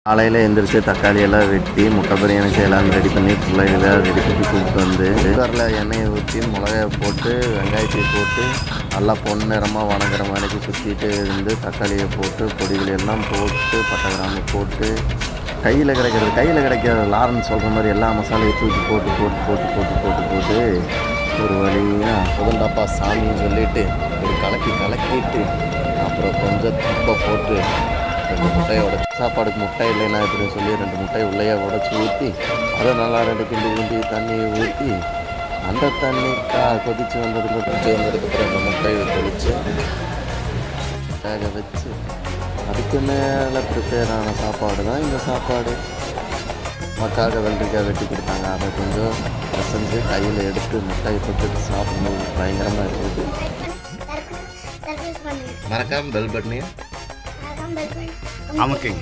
காலையில் எழுந்திரிச்சு தக்காளியெல்லாம் வெட்டி முட்டை பிரியாணி செய்யலாம்னு ரெடி பண்ணி பிள்ளைகளை ரெடி பண்ணி கூப்பிட்டு வந்து குக்கரில் எண்ணெயை ஊற்றி மிளகாயை போட்டு வெங்காயத்தை போட்டு நல்லா பொன்னிறமாக வணங்குற மாதிரிக்கு சுற்றிட்டு இருந்து தக்காளியை போட்டு பொடிகள் எல்லாம் போட்டு பட்டை கிராம்பு போட்டு கையில் கிடைக்கிறது லாரன்ஸ் சொல்கிற மாதிரி எல்லா மசாலையும் தூக்கி போட்டு ஒரு வழியாக புதண்டாப்பா சாமின்னு சொல்லிவிட்டு ஒரு கலக்கிட்டு அப்புறம் கொஞ்சம் துப்பை போட்டு 2 முட்டையை உடச்சி சாப்பாடுக்கு முட்டை இல்லைன்னா இப்படின்னு சொல்லி 2 முட்டையை உள்ளே உடச்சி ஊற்றி அதை நல்லா 2 கிண்டி தண்ணியை ஊற்றி அந்த தண்ணி கொதித்து வந்ததுக்கப்புறம் அந்த முட்டையை தெளித்து வேக வச்சு அதுக்கு மேலே ப்ரிப்பேர் ஆன சாப்பாடு தான் இந்த சாப்பாடு. நமக்காக வெள்ளரிக்காய் வெட்டி கொடுத்தாங்க, அதை கொஞ்சம் பிசைஞ்சு கையில் எடுத்து முட்டையை தொட்டு சாப்பிடும்போது பயங்கரமாக இருக்குது. மறக்காமல் பெல் பட்டனையும் அமுக்குங்க.